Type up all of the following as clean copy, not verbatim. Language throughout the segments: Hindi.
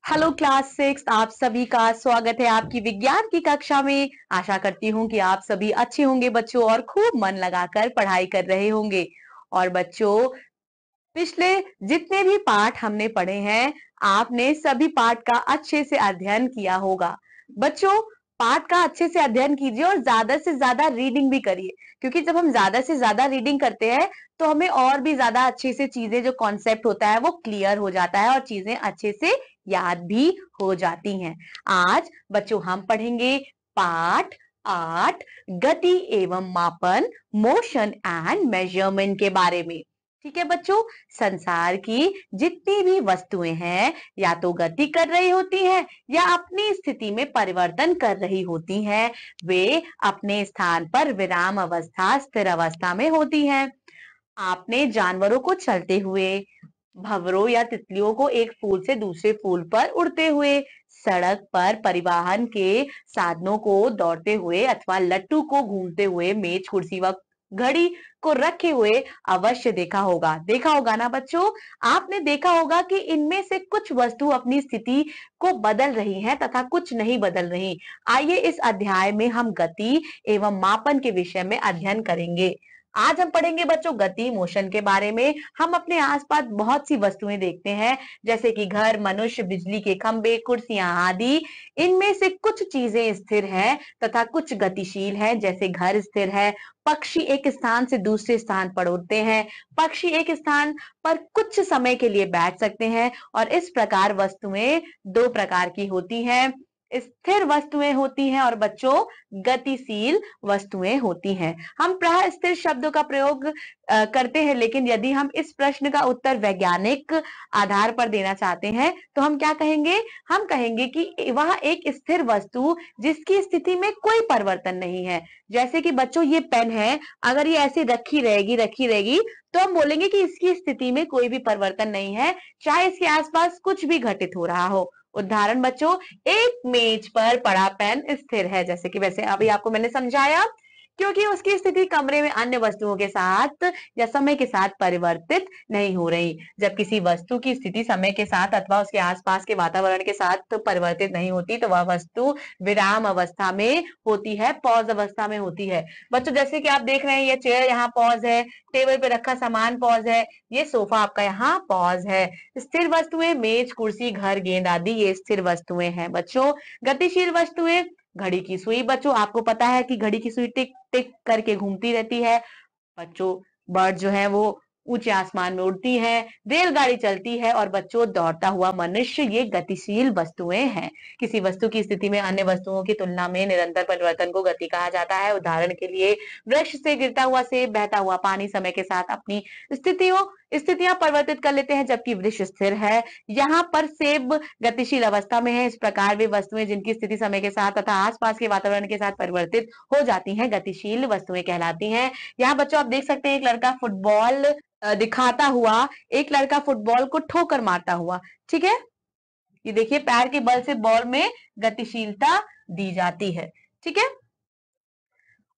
हेलो क्लास 6 आप सभी का स्वागत है आपकी विज्ञान की कक्षा में। आशा करती हूँ कि आप सभी अच्छे होंगे बच्चों और खूब मन लगाकर पढ़ाई कर रहे होंगे। और बच्चों, पिछले जितने भी पाठ हमने पढ़े हैं, आपने सभी पाठ का अच्छे से अध्ययन किया होगा। बच्चों, पाठ का अच्छे से अध्ययन कीजिए और ज्यादा से ज्यादा रीडिंग भी करिए, क्योंकि जब हम ज्यादा से ज्यादा रीडिंग करते हैं तो हमें और भी ज्यादा अच्छे से चीजें, जो कॉन्सेप्ट होता है वो क्लियर हो जाता है और चीजें अच्छे से याद भी हो जाती हैं। आज बच्चों हम पढ़ेंगे पाठ 8, गति एवं मापन, मोशन एंड मेजरमेंट के बारे में। ठीक है बच्चों, संसार की जितनी भी वस्तुएं हैं या तो गति कर रही होती हैं या अपनी स्थिति में परिवर्तन कर रही होती हैं। वे अपने स्थान पर विराम अवस्था, स्थिर अवस्था में होती हैं। आपने जानवरों को चलते हुए, भंवरों या तितलियों को एक फूल से दूसरे फूल पर उड़ते हुए, सड़क पर परिवहन के साधनों को दौड़ते हुए अथवा लट्टू को घूमते हुए, मेज कुर्सी व घड़ी को रखे हुए अवश्य देखा होगा ना बच्चों। आपने देखा होगा कि इनमें से कुछ वस्तु अपनी स्थिति को बदल रही हैं तथा कुछ नहीं बदल रही। आइए इस अध्याय में हम गति एवं मापन के विषय में अध्ययन करेंगे। आज हम पढ़ेंगे बच्चों गति, मोशन के बारे में। हम अपने आसपास बहुत सी वस्तुएं देखते हैं, जैसे कि घर, मनुष्य, बिजली के खंभे, कुर्सियां आदि। इनमें से कुछ चीजें स्थिर हैं तथा कुछ गतिशील हैं, जैसे घर स्थिर है। पक्षी एक स्थान से दूसरे स्थान पर उड़ते हैं। पक्षी एक स्थान पर कुछ समय के लिए बैठ सकते हैं। और इस प्रकार वस्तुएं दो प्रकार की होती हैं, स्थिर वस्तुएं होती हैं और बच्चों गतिशील वस्तुएं होती हैं। हम प्राय स्थिर शब्दों का प्रयोग करते हैं, लेकिन यदि हम इस प्रश्न का उत्तर वैज्ञानिक आधार पर देना चाहते हैं तो हम क्या कहेंगे? हम कहेंगे कि वह एक स्थिर वस्तु जिसकी स्थिति में कोई परिवर्तन नहीं है। जैसे कि बच्चों ये पेन है, अगर ये ऐसे रखी रहेगी तो हम बोलेंगे कि इसकी स्थिति में कोई भी परिवर्तन नहीं है, चाहे इसके आसपास कुछ भी घटित हो रहा हो। उदाहरण बच्चों, एक मेज पर पड़ा पेन स्थिर है, जैसे कि वैसे अभी आपको मैंने समझाया, क्योंकि उसकी स्थिति कमरे में अन्य वस्तुओं के साथ या समय के साथ परिवर्तित नहीं हो रही। जब किसी वस्तु की स्थिति समय के साथ अथवा उसके आसपास के वातावरण के साथ परिवर्तित नहीं होती तो वह वस्तु विराम अवस्था में होती है, पॉज अवस्था में होती है। बच्चों जैसे कि आप देख रहे हैं, ये चेयर यहाँ पॉज है, टेबल पे रखा सामान पॉज है, ये सोफा आपका यहाँ पॉज है। स्थिर वस्तुएं मेज, कुर्सी, घर, गेंद आदि ये स्थिर वस्तुएं हैं। बच्चों गतिशील वस्तुएं, घड़ी की सुई। बच्चों आपको पता है कि घड़ी की सुई टिक टिक करके घूमती रहती है। बच्चों बर्ड जो है वो ऊंचे आसमान में उड़ती है, रेलगाड़ी चलती है और बच्चों दौड़ता हुआ मनुष्य, ये गतिशील वस्तुएं हैं। किसी वस्तु की स्थिति में अन्य वस्तुओं की तुलना में निरंतर परिवर्तन को गति कहा जाता है। उदाहरण के लिए वृक्ष से गिरता हुआ सेब, बहता हुआ पानी समय के साथ अपनी स्थितियां परिवर्तित कर लेते हैं, जबकि वृक्ष स्थिर है। यहाँ पर सेब गतिशील अवस्था में है। इस प्रकार वे वस्तुएं जिनकी स्थिति समय के साथ तथा आसपास के वातावरण के साथ परिवर्तित हो जाती हैं, गतिशील वस्तुएं कहलाती हैं। यहाँ बच्चों आप देख सकते हैं, एक लड़का फुटबॉल दिखाता हुआ, एक लड़का फुटबॉल को ठोकर मारता हुआ। ठीक है, ये देखिए पैर के बल से बॉल में गतिशीलता दी जाती है। ठीक है,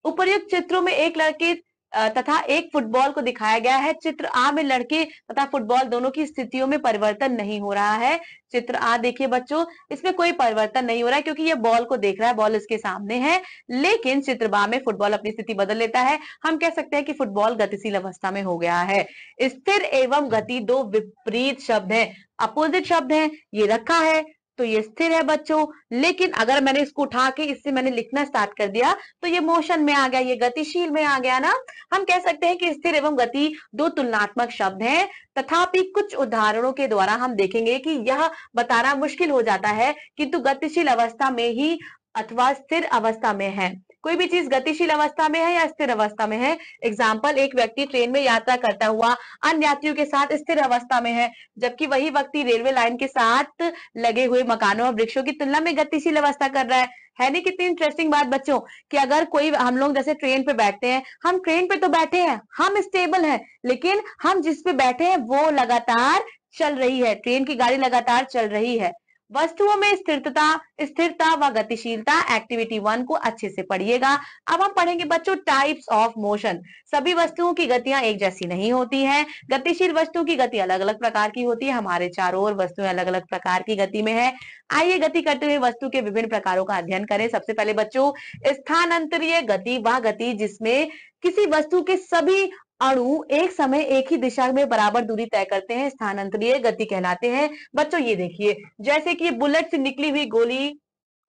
उपर्युक्त चित्रों में एक लड़के तथा एक फुटबॉल को दिखाया गया है। चित्र आ में लड़के तथा फुटबॉल दोनों की स्थितियों में परिवर्तन नहीं हो रहा है। चित्र आ देखिए बच्चों, इसमें कोई परिवर्तन नहीं हो रहा है क्योंकि ये बॉल को देख रहा है, बॉल इसके सामने है। लेकिन चित्र बा में फुटबॉल अपनी स्थिति बदल लेता है। हम कह सकते हैं कि फुटबॉल गतिशील अवस्था में हो गया है। स्थिर एवं गति दो विपरीत शब्द हैं, अपोजिट शब्द हैं। ये रखा है तो ये स्थिर है बच्चों, लेकिन अगर मैंने इसको उठा के इससे मैंने लिखना स्टार्ट कर दिया तो ये मोशन में आ गया, ये गतिशील में आ गया ना। हम कह सकते हैं कि स्थिर एवं गति दो तुलनात्मक शब्द हैं, तथापि कुछ उदाहरणों के द्वारा हम देखेंगे कि यह बताना मुश्किल हो जाता है किंतु गतिशील अवस्था में ही अथवा स्थिर अवस्था में है। कोई भी चीज गतिशील अवस्था में है या स्थिर अवस्था में है। एग्जाम्पल, एक व्यक्ति ट्रेन में यात्रा करता हुआ अन्य यात्रियों के साथ स्थिर अवस्था में है, जबकि वही व्यक्ति रेलवे लाइन के साथ लगे हुए मकानों और वृक्षों की तुलना में गतिशील अवस्था कर रहा है नहीं? कितनी इंटरेस्टिंग बात बच्चों, कि अगर कोई, हम लोग जैसे ट्रेन पे बैठते हैं, हम ट्रेन पे तो बैठे हैं, हम स्टेबल हैं, लेकिन हम जिस पे बैठे हैं वो लगातार चल रही है, ट्रेन की गाड़ी लगातार चल रही है। वस्तुओं में स्थिरता स्थिरता व गतिशीलता, एक्टिविटी 1 को अच्छे से पढ़िएगा। अब हम पढ़ेंगे बच्चों टाइप्स ऑफ मोशन। सभी वस्तुओं की गतियां एक जैसी नहीं होती हैं। गतिशील वस्तुओं की गति अलग अलग प्रकार की होती है। हमारे चारों ओर वस्तुएं अलग अलग प्रकार की गति में है। आइए गति करते हुए वस्तु के विभिन्न प्रकारों का अध्ययन करें। सबसे पहले बच्चों स्थानांतरीय गति, वह गति जिसमें किसी वस्तु के सभी अणु एक समय एक ही दिशा में बराबर दूरी तय करते हैं, स्थानांतरीय गति कहलाते हैं। बच्चों ये देखिए, जैसे कि बुलेट से निकली हुई गोली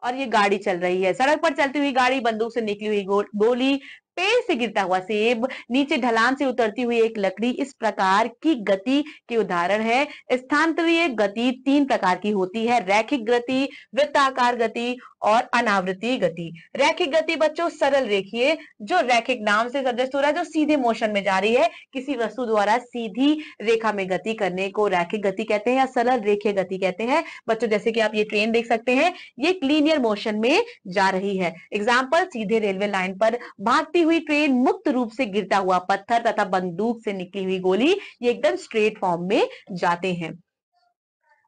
और ये गाड़ी चल रही है, सड़क पर चलती हुई गाड़ी, बंदूक से निकली हुई गोली, पेड़ से गिरता हुआ सेब, नीचे ढलान से उतरती हुई एक लकड़ी, इस प्रकार की गति के उदाहरण है। स्थानांतरीय गति 3 प्रकार की होती है, रैखिक गति, वृत्ताकार गति और अनावृत्तीय गति। रैखिक गति बच्चों सरल रेखीय, जो रैखिक नाम से सजेस्ट हो रहा है, जो सीधे मोशन में जा रही है, किसी वस्तु द्वारा सीधी रेखा में गति करने को रैखिक गति कहते हैं या सरल रेखीय गति कहते हैं। बच्चों जैसे कि आप ये ट्रेन देख सकते हैं, ये एक लीनियर मोशन में जा रही है। एग्जाम्पल, सीधे रेलवे लाइन पर भागती हुई ट्रेन, मुक्त रूप से गिरता हुआ पत्थर तथा बंदूक से निकली हुई गोली, ये एकदम स्ट्रेट फॉर्म में जाते हैं।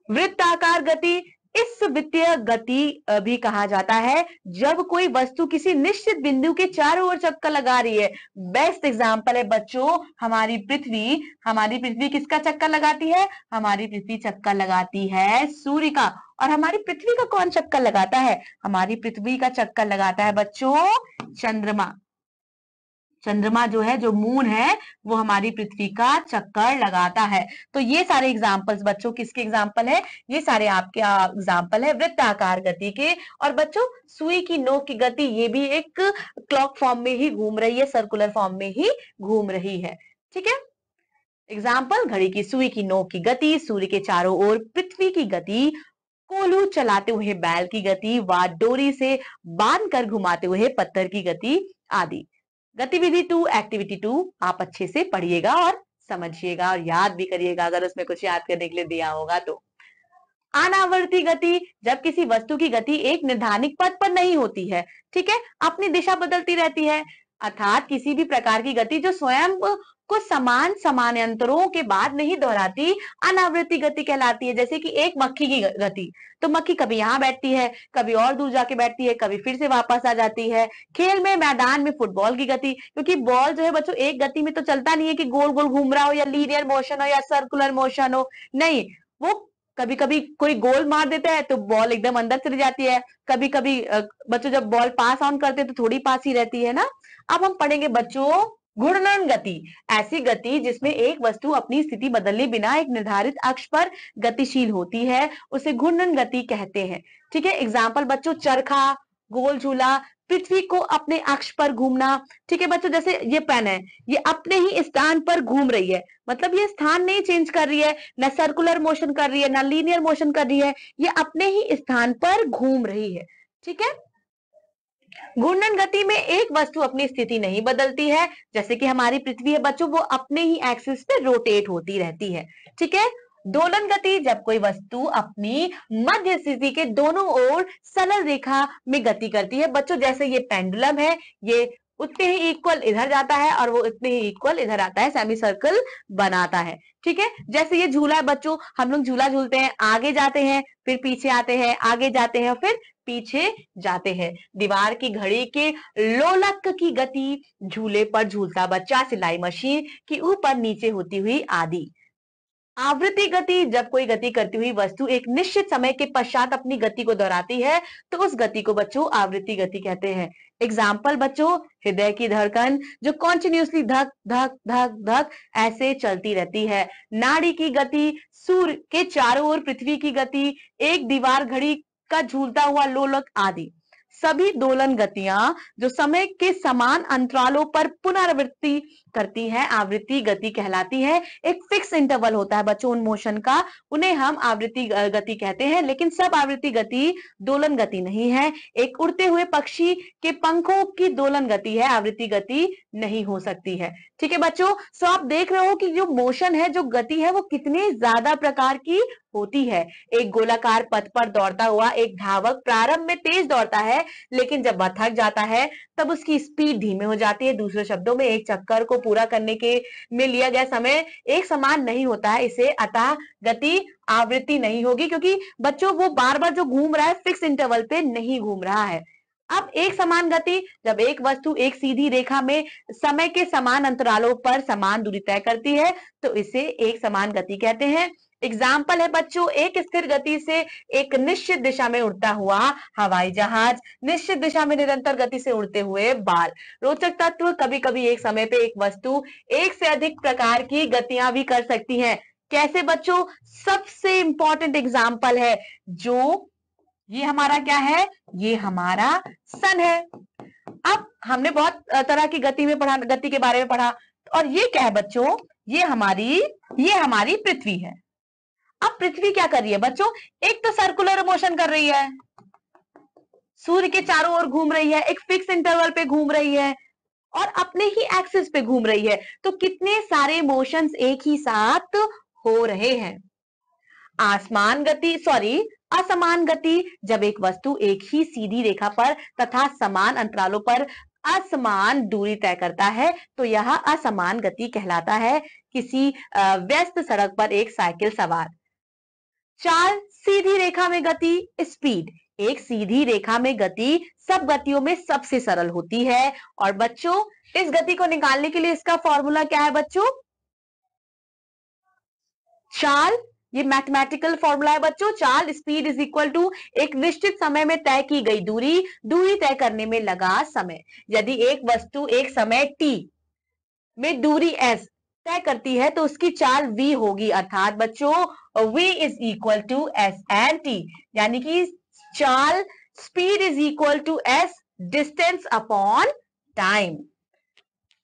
वृत्ताकार गति, इस वित्तीय गति भी कहा जाता है जब कोई वस्तु किसी निश्चित बिंदु के चारों ओर चक्कर लगा रही है। बेस्ट एग्जांपल है बच्चों हमारी पृथ्वी। हमारी पृथ्वी किसका चक्कर लगाती है? हमारी पृथ्वी चक्कर लगाती है सूर्य का। और हमारी पृथ्वी का कौन चक्कर लगाता है? हमारी पृथ्वी का चक्कर लगाता है बच्चों चंद्रमा। चंद्रमा जो है, जो मून है, वो हमारी पृथ्वी का चक्कर लगाता है। तो ये सारे एग्जाम्पल्स बच्चों किसके एग्जाम्पल है? ये सारे आपके एग्जाम्पल है वृत्ताकार गति के। और बच्चों सुई की नोक की गति, ये भी एक क्लॉक फॉर्म में ही घूम रही है, सर्कुलर फॉर्म में ही घूम रही है। ठीक है, एग्जाम्पल, घड़ी की सुई की नोक की गति, सूर्य के चारों ओर पृथ्वी की गति, कोल्हू चलाते हुए बैल की गति व डोरी से बांधकर घुमाते हुए पत्थर की गति आदि। गतिविधि 2, एक्टिविटी 2 आप अच्छे से पढ़िएगा और समझिएगा और याद भी करिएगा अगर उसमें कुछ याद करने के लिए दिया होगा तो। अनावर्ती गति, जब किसी वस्तु की गति एक निर्धारित पथ पर नहीं होती है, ठीक है, अपनी दिशा बदलती रहती है, अर्थात किसी भी प्रकार की गति जो स्वयं को समान समानांतरों के बाद नहीं दोहराती, अनावृत्ति गति कहलाती है। जैसे कि एक मक्खी की गति, तो मक्खी कभी यहाँ बैठती है, कभी और दूर जाके बैठती है, कभी फिर से वापस आ जाती है। खेल में, मैदान में फुटबॉल की गति, क्योंकि बॉल जो है बच्चों एक गति में तो चलता नहीं है कि गोल गोल घूम रहा हो या लीनियर मोशन हो या सर्कुलर मोशन हो, नहीं, वो कभी कभी कोई गोल मार देता है तो बॉल एकदम अंदर चली जाती है। कभी कभी बच्चों जब बॉल पास ऑन करते हैं तो थोड़ी पास ही रहती है ना। अब हम पढ़ेंगे बच्चों घूर्णन गति, ऐसी गति जिसमें एक वस्तु अपनी स्थिति बदले बिना एक निर्धारित अक्ष पर गतिशील होती है, उसे घूर्णन गति कहते हैं। ठीक है, एग्जाम्पल बच्चों चरखा, गोल झूला, पृथ्वी को अपने अक्ष पर घूमना। ठीक है बच्चों, जैसे ये पेन है, ये अपने ही स्थान पर घूम रही है, मतलब ये स्थान नहीं चेंज कर रही है, ना सर्कुलर मोशन कर रही है, ना लीनियर मोशन कर रही है, ये अपने ही स्थान पर घूम रही है। ठीक है, घूर्णन गति में एक वस्तु अपनी स्थिति नहीं बदलती है, जैसे कि हमारी पृथ्वी है बच्चों, वो अपने ही एक्सिस पे रोटेट होती रहती है। ठीक है, दोलन गति, जब कोई वस्तु अपनी मध्य स्थिति के दोनों ओर सरल रेखा में गति करती है। बच्चों जैसे ये पेंडुलम है, ये उतने ही इक्वल इधर जाता है और वो उतने ही इक्वल इधर आता है, सेमी सर्कल बनाता है। ठीक है, जैसे ये झूला है बच्चों, हम लोग झूला झूलते हैं, आगे जाते हैं, फिर पीछे आते हैं, आगे जाते हैं, फिर पीछे जाते हैं। दीवार की घड़ी के लोलक की गति, झूले पर झूलता बच्चा, सिलाई मशीन की ऊपर नीचे होती हुई आदि। आवृत्ति गति, जब कोई गति करती हुई वस्तु एक निश्चित समय के पश्चात अपनी गति को दोहराती है तो उस गति को बच्चों आवृत्ति गति कहते हैं। एग्जाम्पल बच्चों, हृदय की धड़कन जो कॉन्टिन्यूसली धक धक धक धक ऐसे चलती रहती है। नाड़ी की गति, सूर्य के चारों ओर पृथ्वी की गति, एक दीवार घड़ी का झूलता हुआ लोलक आदि। सभी दोलन गतियां जो समय के समान अंतरालों पर पुनरावृत्ति करती हैं, आवृत्ति गति कहलाती है। एक फिक्स इंटरवल होता है बच्चों उन मोशन का, उन्हें हम आवृत्ति गति कहते हैं। लेकिन सब आवृत्ति गति दोलन गति नहीं है। एक उड़ते हुए पक्षी के पंखों की दोलन गति है, आवृत्ति गति नहीं हो सकती है। ठीक है बच्चों, सो आप देख रहे हो कि जो मोशन है, जो गति है, वो कितने ज्यादा प्रकार की होती है। एक गोलाकार पथ पर दौड़ता हुआ एक धावक प्रारंभ में तेज दौड़ता है, लेकिन जब वह थक जाता है तब उसकी स्पीड धीमे हो जाती है। दूसरे शब्दों में, एक चक्कर को पूरा करने के में लिया गया समय एक समान नहीं होता है, इसे अतः गति आवृत्ति नहीं होगी, क्योंकि बच्चों वो बार बार जो घूम रहा है फिक्स इंटरवल पे नहीं घूम रहा है। अब एक समान गति, जब एक वस्तु एक सीधी रेखा में समय के समान अंतरालों पर समान दूरी तय करती है तो इसे एक समान गति कहते हैं। एग्जाम्पल है बच्चों, एक स्थिर गति से एक निश्चित दिशा में उड़ता हुआ हवाई जहाज, निश्चित दिशा में निरंतर गति से उड़ते हुए बाल। रोचक तत्व, कभी कभी एक समय पे एक वस्तु एक से अधिक प्रकार की गतियां भी कर सकती है। कैसे बच्चों? सबसे इंपॉर्टेंट एग्जाम्पल है जो ये हमारा क्या है, ये हमारा सन है। अब हमने बहुत तरह की गति में पढ़ा, गति के बारे में पढ़ा, और ये क्या है बच्चों, ये हमारी पृथ्वी है। अब पृथ्वी क्या कर रही है बच्चों? एक तो सर्कुलर मोशन कर रही है, सूर्य के चारों ओर घूम रही है, एक फिक्स इंटरवल पे घूम रही है और अपने ही एक्सिस पे घूम रही है। तो कितने सारे मोशंस एक ही साथ हो रहे हैं। असमान गति, जब एक वस्तु एक ही सीधी रेखा पर तथा समान अंतरालों पर असमान दूरी तय करता है तो यह असमान गति कहलाता है। किसी व्यस्त सड़क पर एक साइकिल सवार। चाल, सीधी रेखा में गति, स्पीड। एक सीधी रेखा में गति सब गतियों में सबसे सरल होती है। और बच्चों इस गति को निकालने के लिए इसका फॉर्मूला क्या है बच्चों? चाल, ये मैथमेटिकल फॉर्मूला है बच्चों। चाल, स्पीड इज इक्वल टू एक निश्चित समय में तय की गई दूरी, दूरी तय करने में लगा समय। यदि एक वस्तु एक समय t में दूरी s तय करती है तो उसकी चाल v होगी, अर्थात बच्चों v is equal to s and t, यानी कि चाल speed is equal to s distance upon time.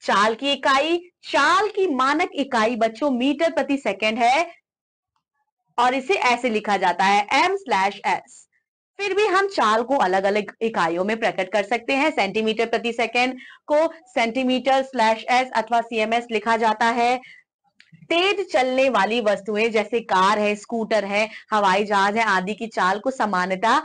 चाल की इकाई, चाल की मानक इकाई बच्चों मीटर प्रति सेकंड है और इसे ऐसे लिखा जाता है m/s। फिर भी हम चाल को अलग अलग इकाइयों में प्रकट कर सकते हैं। सेंटीमीटर प्रति सेकंड को सेंटीमीटर/s अथवा cms लिखा जाता है। तेज चलने वाली वस्तुएं जैसे कार है, स्कूटर है, हवाई जहाज है आदि की चाल को सामान्यतः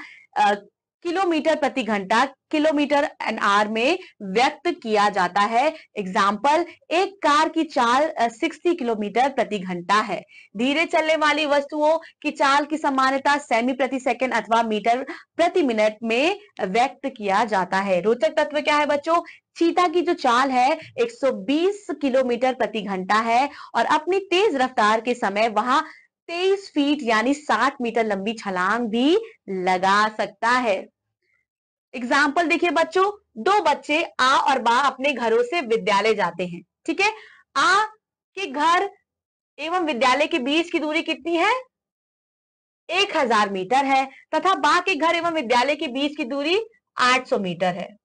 किलोमीटर प्रति घंटा, किलोमीटर एन आवर में व्यक्त किया जाता है। एग्जाम्पल, एक कार की चाल 60 किलोमीटर प्रति घंटा है। धीरे चलने वाली वस्तुओं की चाल की सामान्यतः सेमी प्रति सेकंड अथवा मीटर प्रति मिनट में व्यक्त किया जाता है। रोचक तत्व क्या है बच्चों? चीता की जो चाल है 120 किलोमीटर प्रति घंटा है और अपनी तेज रफ्तार के समय वहां 23 फीट यानी 60 मीटर लंबी छलांग भी लगा सकता है। एग्जाम्पल देखिए बच्चों, दो बच्चे आ और बा अपने घरों से विद्यालय जाते हैं। ठीक है, आ के घर एवं विद्यालय के बीच की दूरी कितनी है? 1000 मीटर है तथा बा के घर एवं विद्यालय के बीच की दूरी 800 मीटर है।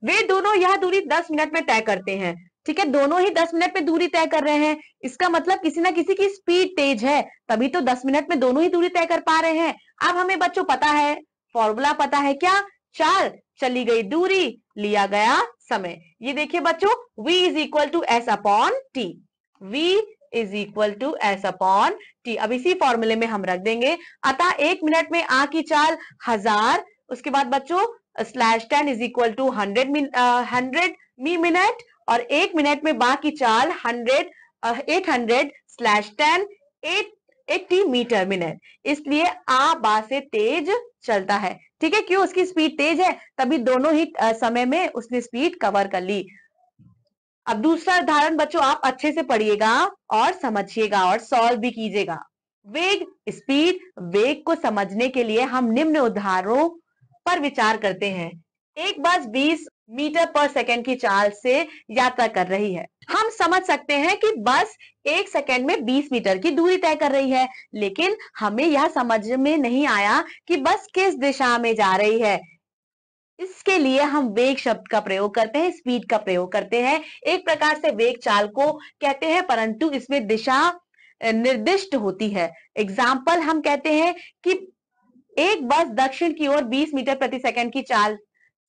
वे दोनों यह दूरी 10 मिनट में तय करते हैं। ठीक है, दोनों ही 10 मिनट में दूरी तय कर रहे हैं। इसका मतलब किसी ना किसी की स्पीड तेज है, तभी तो 10 मिनट में दोनों ही दूरी तय कर पा रहे हैं। अब हमें बच्चों पता है, फॉर्मूला पता है क्या? चाल, चली गई दूरी, लिया गया समय। ये देखिए बच्चों, v is equal to s upon t. v is equal to s upon t. अब इसी फॉर्मूले में हम रख देंगे। अतः 1 मिनट में आ की चाल 1000, उसके बाद बच्चों /10 इज इक्वल टू 100 मी मिनट और 1 मिनट में बा की चाल 800/10 80 मीटर मिनट। इसलिए आ बा से तेज चलता है। ठीक है, क्यों? उसकी स्पीड तेज है, तभी दोनों ही समय में उसने स्पीड कवर कर ली। अब दूसरा उदाहरण बच्चों आप अच्छे से पढ़िएगा और समझिएगा और सॉल्व भी कीजिएगा। वेग, स्पीड। वेग को समझने के लिए हम निम्न उदाहरणों पर विचार करते हैं। एक बस 20 मीटर पर सेकंड की चाल से यात्रा कर रही है। हम समझ सकते हैं कि बस 1 सेकंड में 20 मीटर की दूरी तय कर रही है, लेकिन हमें यह समझ में नहीं आया कि बस किस दिशा में जा रही है। इसके लिए हम वेग शब्द का प्रयोग करते हैं, स्पीड का प्रयोग करते हैं। एक प्रकार से वेग चाल को कहते हैं, परंतु इसमें दिशा निर्दिष्ट होती है। एग्जाम्पल, हम कहते हैं कि एक बस दक्षिण की ओर 20 मीटर प्रति सेकंड की चाल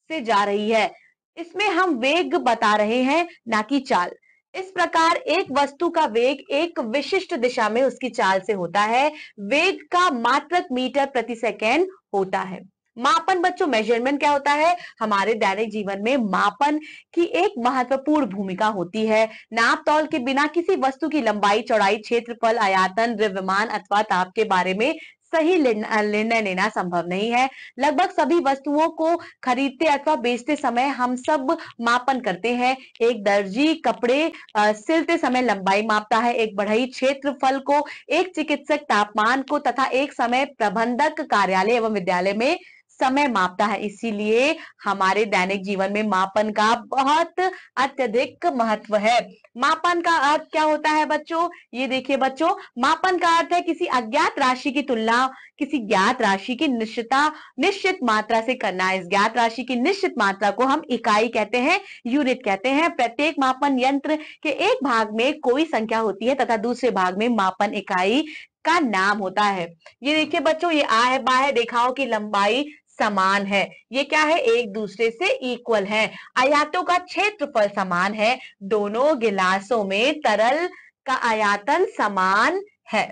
से जा रही है। इसमें हम वेग बता रहे हैं, ना कि चाल। इस प्रकार एक वस्तु का वेग एक विशिष्ट दिशा में उसकी चाल से होता है। वेग का मात्रक मीटर प्रति सेकंड होता है। मापन बच्चों, मेजरमेंट क्या होता है? हमारे दैनिक जीवन में मापन की एक महत्वपूर्ण भूमिका होती है। नाप तौल के बिना किसी वस्तु की लंबाई, चौड़ाई, क्षेत्रफल, आयतन, द्रव्यमान अथवा ताप के बारे में सही निर्णय लेना संभव नहीं है। लगभग सभी वस्तुओं को खरीदते अथवा बेचते समय हम सब मापन करते हैं। एक दर्जी कपड़े सिलते समय लंबाई मापता है, एक बढ़ई क्षेत्रफल को, एक चिकित्सक तापमान को तथा एक समय प्रबंधक कार्यालय एवं विद्यालय में समय मापता है। इसीलिए हमारे दैनिक जीवन में मापन का बहुत अत्यधिक महत्व है। मापन का अर्थ क्या होता है बच्चों? ये देखिए बच्चों, मापन का अर्थ है किसी अज्ञात राशि की तुलना किसी ज्ञात राशि की निश्चित मात्रा से करना। इस ज्ञात राशि की निश्चित मात्रा को हम इकाई कहते हैं, यूनिट कहते हैं। प्रत्येक मापन यंत्र के एक भाग में कोई संख्या होती है तथा दूसरे भाग में मापन इकाई का नाम होता है। ये देखिए बच्चों, ये बाह्य रेखाओं की लंबाई समान है। ये क्या है? एक दूसरे से इक्वल है। आयतों का क्षेत्रफल समान है। दोनों गिलासों में तरल का आयतन समान है।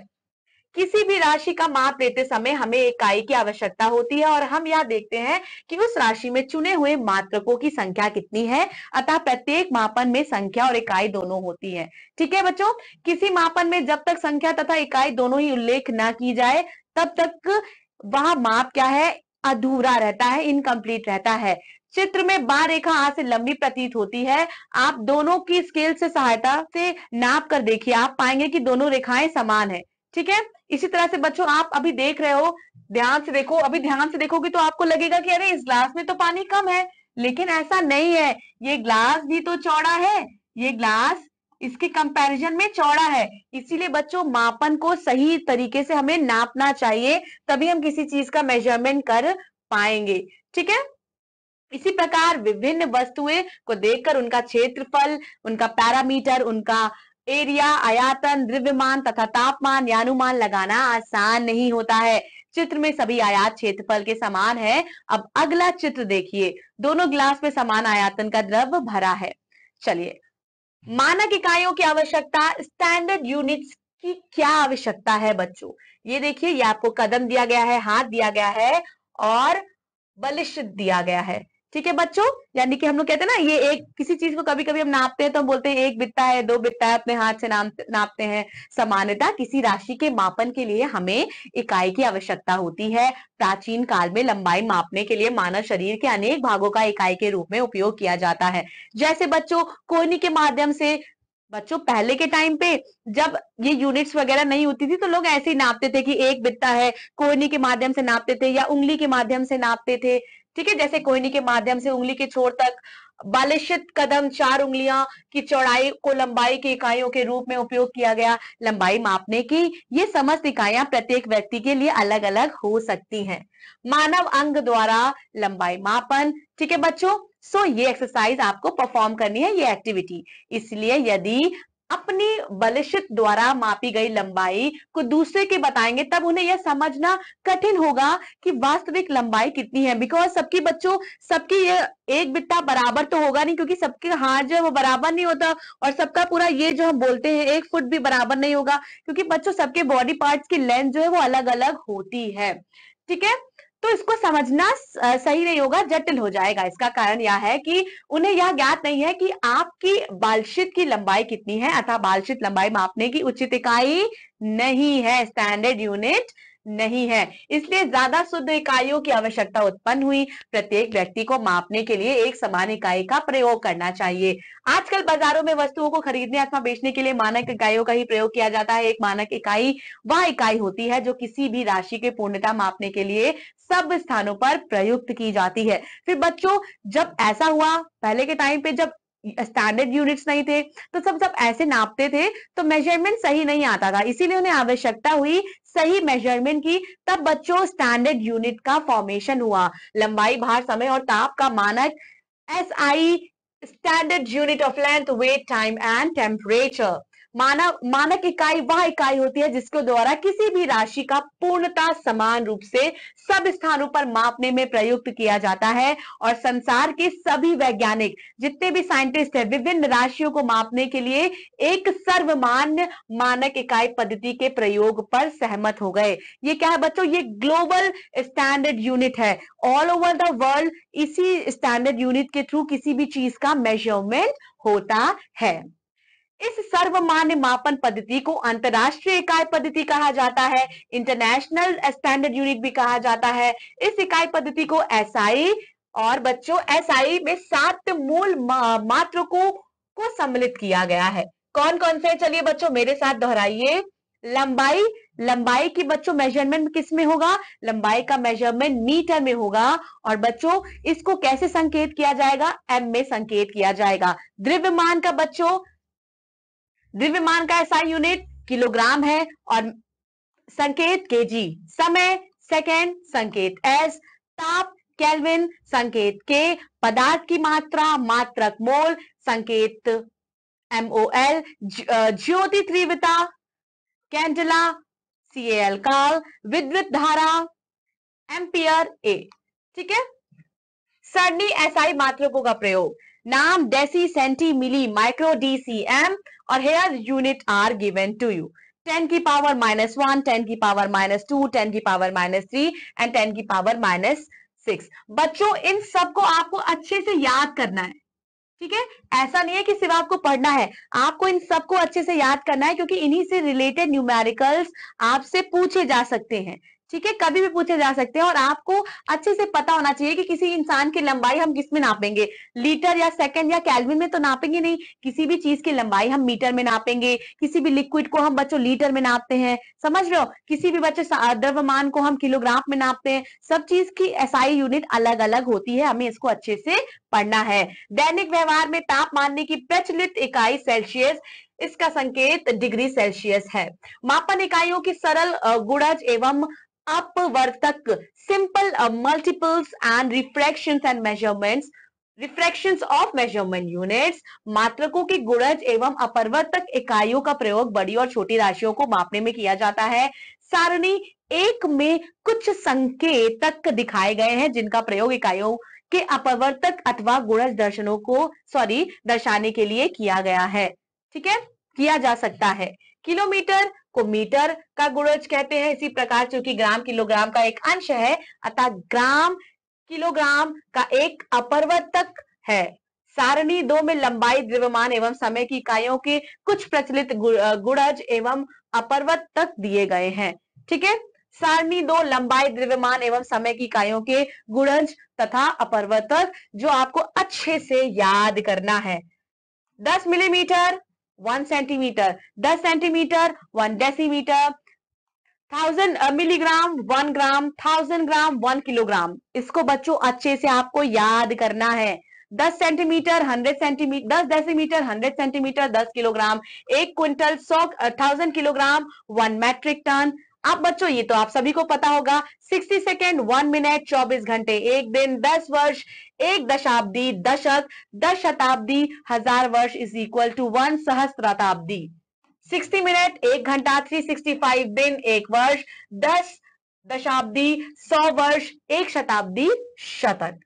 किसी भी राशि का माप लेते समय हमें इकाई की आवश्यकता होती है और हम यह देखते हैं कि उस राशि में चुने हुए मात्रकों की संख्या कितनी है। अतः प्रत्येक मापन में संख्या और इकाई दोनों होती है। ठीक है बच्चों, किसी मापन में जब तक संख्या तथा इकाई दोनों ही उल्लेख ना की जाए तब तक वह माप क्या है? अधूरा रहता है, इनकम्प्लीट रहता है। चित्र में बार रेखा हाथ से लंबी प्रतीत होती है। आप दोनों की स्केल से सहायता से नाप कर देखिए, आप पाएंगे कि दोनों रेखाएं समान है। ठीक है, इसी तरह से बच्चों आप अभी देख रहे हो, ध्यान से देखो, अभी ध्यान से देखोगे तो आपको लगेगा कि अरे इस ग्लास में तो पानी कम है, लेकिन ऐसा नहीं है। ये ग्लास भी तो चौड़ा है, ये ग्लास इसके कंपैरिजन में चौड़ा है। इसीलिए बच्चों मापन को सही तरीके से हमें नापना चाहिए, तभी हम किसी चीज का मेजरमेंट कर पाएंगे। ठीक है, इसी प्रकार विभिन्न वस्तुएं को देखकर उनका क्षेत्रफल, उनका पैरामीटर, उनका एरिया, आयतन, द्रव्यमान तथा तापमान या अनुमान लगाना आसान नहीं होता है। चित्र में सभी आयत क्षेत्रफल के समान है। अब अगला चित्र देखिए, दोनों गिलास में समान आयतन का द्रव भरा है। चलिए, मानक इकाइयों की आवश्यकता, स्टैंडर्ड यूनिट्स की क्या आवश्यकता है बच्चों? ये देखिए, ये आपको कदम दिया गया है, हाथ दिया गया है और बलिष्ठ दिया गया है। ठीक है बच्चों, यानी कि हम लोग कहते हैं ना, ये एक किसी चीज को कभी कभी हम नापते हैं तो हम बोलते हैं एक बित्ता है, दो बित्ता है, अपने हाथ से नापते हैं। सामान्यतः किसी राशि के मापन के लिए हमें इकाई की आवश्यकता होती है। प्राचीन काल में लंबाई मापने के लिए मानव शरीर के अनेक भागों का इकाई के रूप में उपयोग किया जाता है। जैसे बच्चों कोहनी के माध्यम से, बच्चों पहले के टाइम पे जब ये यूनिट्स वगैरह नहीं होती थी तो लोग ऐसे ही नापते थे कि एक बित्ता है, कोहनी के माध्यम से नापते थे या उंगली के माध्यम से नापते थे। ठीक है, जैसे कोहनी के माध्यम से उंगली के छोर तक, बालिशित कदम 4 उंगलियां की चौड़ाई को लंबाई की इकाइयों के रूप में उपयोग किया गया। लंबाई मापने की ये समस्त इकाइयां प्रत्येक व्यक्ति के लिए अलग अलग हो सकती हैं। मानव अंग द्वारा लंबाई मापन। ठीक है बच्चों, सो ये एक्सरसाइज आपको परफॉर्म करनी है, ये एक्टिविटी। इसलिए यदि अपनी बलिष्ठ द्वारा मापी गई लंबाई को दूसरे के बताएंगे तब उन्हें यह समझना कठिन होगा कि वास्तविक लंबाई कितनी है। बिकॉज सबकी बच्चों, सबकी ये एक बित्ता बराबर तो होगा नहीं, क्योंकि सबके हाथ जो है वो बराबर नहीं होता, और सबका पूरा ये जो हम बोलते हैं 1 फुट भी बराबर नहीं होगा, क्योंकि बच्चों सबके बॉडी पार्ट्स की लेंथ जो है वो अलग अलग होती है। ठीक है, तो इसको समझना सही नहीं होगा, जटिल हो जाएगा। इसका कारण यह है कि उन्हें यह ज्ञात नहीं है कि आपकी बालशित की लंबाई कितनी है, अतः बालशित लंबाई मापने की उचित इकाई नहीं है, स्टैंडर्ड यूनिट नहीं है। इसलिए ज्यादा शुद्ध इकाइयों की आवश्यकता उत्पन्न हुई। प्रत्येक व्यक्ति को मापने के लिए एक समान इकाई का प्रयोग करना चाहिए। आजकल बाजारों में वस्तुओं को खरीदने अथवा बेचने के लिए मानक इकाइयों का ही प्रयोग किया जाता है। एक मानक इकाई वह इकाई होती है जो किसी भी राशि की पूर्णता मापने के लिए सब स्थानों पर प्रयुक्त की जाती है। फिर बच्चों जब ऐसा हुआ, पहले के टाइम पे जब स्टैंडर्ड यूनिट्स नहीं थे तो सब ऐसे नापते थे तो मेजरमेंट सही नहीं आता था, इसीलिए उन्हें आवश्यकता हुई सही मेजरमेंट की। तब बच्चों स्टैंडर्ड यूनिट का फॉर्मेशन हुआ। लंबाई, भार, समय और ताप का मानक SI, standard unit of length, weight, time and temperature. मानक इकाई वह इकाई होती है जिसके द्वारा किसी भी राशि का पूर्णतः समान रूप से सब स्थानों पर मापने में प्रयुक्त किया जाता है। और संसार के सभी वैज्ञानिक जितने भी साइंटिस्ट हैं विभिन्न राशियों को मापने के लिए एक सर्वमान्य मानक इकाई पद्धति के प्रयोग पर सहमत हो गए। ये क्या है बच्चों? ये ग्लोबल स्टैंडर्ड यूनिट है। ऑल ओवर द वर्ल्ड इसी स्टैंडर्ड यूनिट के थ्रू किसी भी चीज का मेजरमेंट होता है। इस सर्वमान्य मापन पद्धति को अंतरराष्ट्रीय इकाई पद्धति कहा जाता है, इंटरनेशनल स्टैंडर्ड यूनिट भी कहा जाता है। इस इकाई पद्धति को एसआई और बच्चों एसआई में 7 मूल मात्रकों को सम्मिलित किया गया है। कौन कौन से? चलिए बच्चों मेरे साथ दोहराइए। लंबाई, लंबाई की बच्चों मेजरमेंट किस में होगा? लंबाई का मेजरमेंट मीटर में होगा। और बच्चों इसको कैसे संकेत किया जाएगा? एम में संकेत किया जाएगा। द्रव्यमान का बच्चों, द्रव्यमान का एसआई यूनिट किलोग्राम है और संकेत केजी। समय सेकेंड, संकेत एस। ताप केल्विन, संकेत के। पदार्थ की मात्रा मात्रक मोल, संकेत MOL। ज्योति तीव्रता कैंडेला CAL काल। विद्युत धारा एम्पियर A। ठीक है। सरणी एसआई मात्रकों का प्रयोग। नाम deci centi milli micro DCM और here unit are given to you. 10 की पावर -1, 10 की पावर -2, 10 की पावर -3 एंड 10 की पावर -6। बच्चों इन सबको आपको अच्छे से याद करना है। ठीक है, ऐसा नहीं है कि सिर्फ आपको पढ़ना है, आपको इन सबको अच्छे से याद करना है क्योंकि इन्हीं से रिलेटेड न्यूमेरिकल्स आपसे पूछे जा सकते हैं। ठीक है, कभी भी पूछे जा सकते हैं और आपको अच्छे से पता होना चाहिए कि किसी इंसान की लंबाई हम किस में नापेंगे, लीटर या सेकंड या केल्विन में तो नापेंगे नहीं। किसी भी चीज की लंबाई हम मीटर में नापेंगे, किसी भी लिक्विड को हम बच्चों लीटर में नापते हैं, समझ रहे हो। किसी भी बच्चे द्रव्यमान को हम किलोग्राम में नापते हैं। सब चीज की एसआई यूनिट अलग अलग होती है, हमें इसको अच्छे से पढ़ना है। दैनिक व्यवहार में ताप मापने की प्रचलित इकाई सेल्सियस, इसका संकेत डिग्री सेल्सियस है। मापन इकाइयों की सरल गुणज एवं अपवर्तक simple multiples and refractions and measurements, refractions of measurement units. मात्रकों की गुणज एवं अपवर्तक इकाइयों का प्रयोग बड़ी और छोटी राशियों को मापने में किया जाता है। सारणी 1 में कुछ संकेतक दिखाए गए हैं जिनका प्रयोग इकाइयों के अपवर्तक अथवा गुणज दर्शनों को दर्शाने के लिए किया गया है। ठीक है, किया जा सकता है। किलोमीटर को मीटर का गुणज कहते हैं। इसी प्रकार चूंकि ग्राम किलोग्राम का एक अंश है अतः ग्राम किलोग्राम का एक अपवर्तक है। सारणी 2 में लंबाई, द्रव्यमान एवं समय की इकाइयों के कुछ प्रचलित गुणज एवं अपवर्तक दिए गए हैं। ठीक है, सारणी 2 लंबाई, द्रव्यमान एवं समय की इकाइयों के गुणज तथा अपवर्तक जो आपको अच्छे से याद करना है। 10 millimetre 1 centimetre, 10 centimetre 1 decimetre, 1000 milligram 1 gram, 1000 gram 1 kilogram. इसको बच्चों अच्छे से आपको याद करना है। 10 centimetre 100 centimetre, 10 decimetre 100 centimetre 10 kilogram, 1 quintal 1000 kilogram 1 metric ton. अब बच्चों ये तो आप सभी को पता होगा। 60 सेकेंड 1 मिनट, 24 घंटे 1 दिन, 10 वर्ष 1 दशाब्दी, दशक 10 शताब्दी, 1000 वर्ष इज इक्वल टू 1 सहस्त्राब्दी। 60 मिनट 1 घंटा, 365 दिन 1 वर्ष, 10 दशाब्दी 100 वर्ष 1 शताब्दी शतक।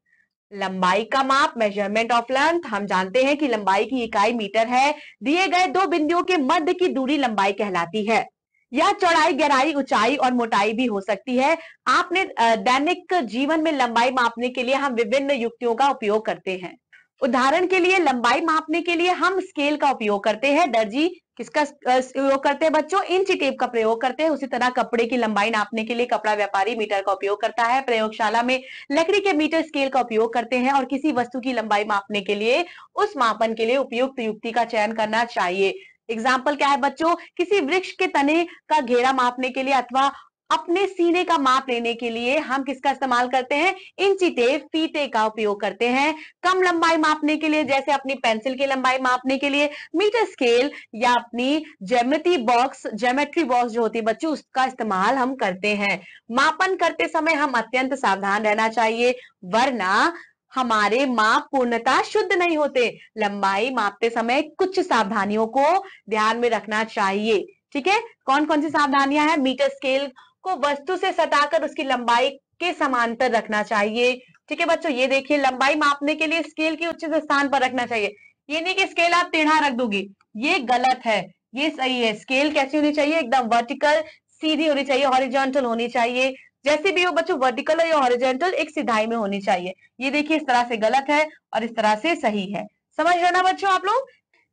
लंबाई का माप, मेजरमेंट ऑफ लेंथ, हम जानते हैं कि लंबाई की इकाई मीटर है। दिए गए दो बिंदुओं के मध्य की दूरी लंबाई कहलाती है। यह चौड़ाई, गहराई, ऊंचाई और मोटाई भी हो सकती है। आपने दैनिक जीवन में लंबाई मापने के लिए हम विभिन्न युक्तियों का उपयोग करते हैं। उदाहरण के लिए लंबाई मापने के लिए हम स्केल का उपयोग करते हैं। दर्जी किसका उपयोग करते हैं बच्चों? इंची टेप का प्रयोग करते हैं। उसी तरह कपड़े की लंबाई नापने के लिए कपड़ा व्यापारी मीटर का उपयोग करता है। प्रयोगशाला में लकड़ी के मीटर स्केल का उपयोग करते हैं और किसी वस्तु की लंबाई मापने के लिए उस मापन के लिए उपयुक्त युक्ति का चयन करना चाहिए। एग्जाम्पल क्या है बच्चों? किसी वृक्ष के तने का घेरा मापने के लिए अथवा अपने सीने का माप लेने के लिए हम किसका इस्तेमाल करते हैं? इंची टेप, फीते का उपयोग करते हैं। कम लंबाई मापने के लिए जैसे अपनी पेंसिल की लंबाई मापने के लिए मीटर स्केल या अपनी ज्योमेट्री बॉक्स जो होती है बच्चों उसका इस्तेमाल हम करते हैं। मापन करते समय हम अत्यंत सावधान रहना चाहिए वरना हमारे माप पूर्णतः शुद्ध नहीं होते। लंबाई मापते समय कुछ सावधानियों को ध्यान में रखना चाहिए। ठीक है, कौन कौन सी सावधानियां हैं? मीटर स्केल को वस्तु से सटाकर उसकी लंबाई के समांतर रखना चाहिए। ठीक है बच्चों, ये देखिए, लंबाई मापने के लिए स्केल की उचित स्थान पर रखना चाहिए। ये नहीं कि स्केल आप टेढ़ा रख दोगी, ये गलत है, ये सही है। स्केल कैसी होनी चाहिए? एकदम वर्टिकल, सीधी होनी चाहिए, हॉरिजॉन्टल होनी चाहिए। जैसे भी हो बच्चों, वर्टिकल या हॉरिजॉन्टल एक सिधाई में होनी चाहिए। ये देखिए, इस तरह से गलत है और इस तरह से सही है। समझ रहे ना बच्चों आप लोग?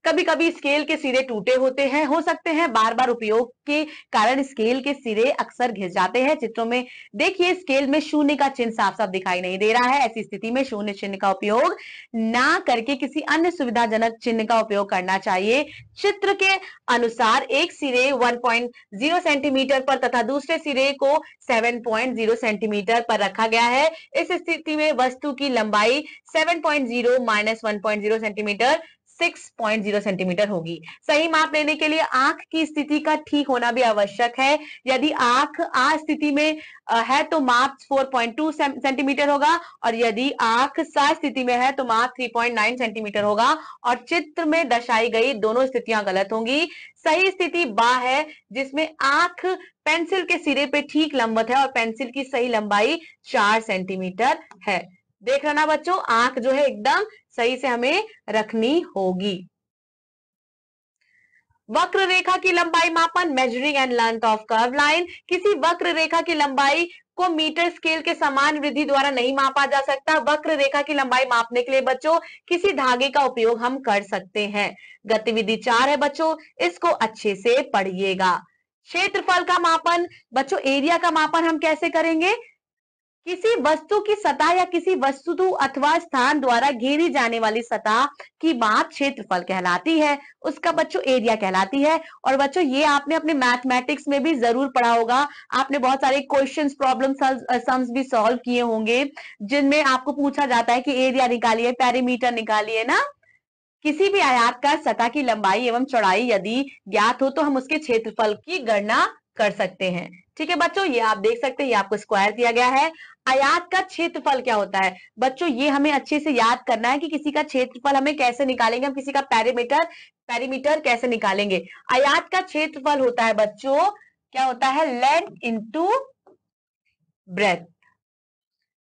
कभी कभी स्केल के सिरे टूटे होते हैं, हो सकते हैं बार बार उपयोग के कारण स्केल के सिरे अक्सर घिस जाते हैं। चित्रों में देखिए, स्केल में शून्य का चिन्ह साफ साफ दिखाई नहीं दे रहा है। ऐसी स्थिति में शून्य चिन्ह का उपयोग ना करके किसी अन्य सुविधाजनक चिन्ह का उपयोग करना चाहिए। चित्र के अनुसार एक सिरे 1.0 सेंटीमीटर पर तथा दूसरे सिरे को 7.0 सेंटीमीटर पर रखा गया है। इस स्थिति में वस्तु की लंबाई 7.0 माइनस 1.0 सेंटीमीटर 6.0 सेंटीमीटर होगी। सही माप लेने के लिए आंख की स्थिति का ठीक होना भी आवश्यक है। यदि आंख आ स्थिति में है तो माप 4.2 सेंटीमीटर होगा, और यदि आंख सा स्थिति में है तो माप 3.9 सेंटीमीटर होगा। और चित्र में दर्शाई गई दोनों स्थितियां गलत होंगी। सही स्थिति बा है, जिसमें आंख पेंसिल के सिरे पे ठीक लंबवत है और पेंसिल की सही लंबाई 4 सेंटीमीटर है। देख रहे ना बच्चों, आंख जो है एकदम सही से हमें रखनी होगी। वक्र रेखा की लंबाई मापन, measuring and length of curve line. किसी वक्र रेखा की लंबाई को मीटर स्केल के समान वृद्धि द्वारा नहीं मापा जा सकता। वक्र रेखा की लंबाई मापने के लिए बच्चों किसी धागे का उपयोग हम कर सकते हैं। गतिविधि 4 है बच्चों, इसको अच्छे से पढ़िएगा। क्षेत्रफल का मापन, बच्चों एरिया का मापन हम कैसे करेंगे? किसी वस्तु की सतह या किसी वस्तु अथवा स्थान द्वारा घेरी जाने वाली सतह की माप क्षेत्रफल कहलाती है, उसका बच्चों एरिया कहलाती है। और बच्चों ये आपने अपने मैथमेटिक्स में भी जरूर पढ़ा होगा। आपने बहुत सारे क्वेश्चंस, प्रॉब्लम सम्स भी सॉल्व किए होंगे, जिनमें आपको पूछा जाता है कि एरिया निकालिए, पेरीमीटर निकालिए ना। किसी भी आयताकार सतह की लंबाई एवं चौड़ाई यदि ज्ञात हो तो हम उसके क्षेत्रफल की गणना कर सकते हैं। ठीक है बच्चों, ये आप देख सकते हैं, ये आपको स्क्वायर दिया गया है। आयत का क्षेत्रफल क्या होता है? बच्चों ये हमें अच्छे से याद करना है कि किसी का क्षेत्रफल हमें कैसे निकालेंगे, हम किसी का पेरीमीटर कैसे निकालेंगे। आयत का क्षेत्रफल होता है बच्चों, क्या होता है? Length into breadth.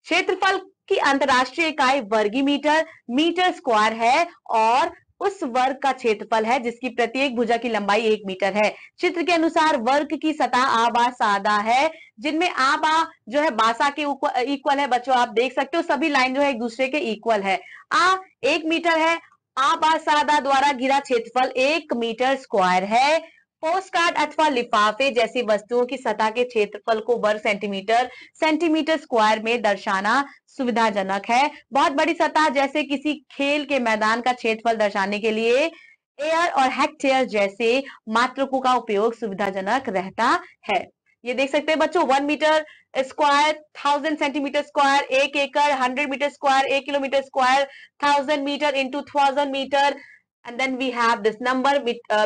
क्षेत्रफल की अंतरराष्ट्रीय इकाई वर्गी मीटर, मीटर स्क्वायर है, और उस वर्ग का क्षेत्रफल है जिसकी प्रत्येक भुजा की लंबाई 1 मीटर है। चित्र के अनुसार वर्ग की सतह आ बा सादा है, जिनमें आ बा जो है बासा के इक्वल है। बच्चों आप देख सकते हो सभी लाइन जो है एक दूसरे के इक्वल है। आ 1 मीटर है, आ बा सादा द्वारा घिरा क्षेत्रफल 1 मीटर स्क्वायर है। पोस्ट कार्ड अथवा लिफाफे जैसी वस्तुओं की सतह के क्षेत्रफल को वर्ग सेंटीमीटर स्क्वायर में दर्शाना सुविधाजनक है। बहुत बड़ी सतह जैसे किसी खेल के मैदान का क्षेत्रफल दर्शाने के लिए एयर और हेक्टेयर जैसे मात्रकों का उपयोग सुविधाजनक रहता है। ये देख सकते हैं बच्चों, 1 मीटर स्क्वायर 1000 सेंटीमीटर स्क्वायर, 1 एकड़ 100 metre square, 1 kilometre square 1000 metre into 1000 metre, and then we have this number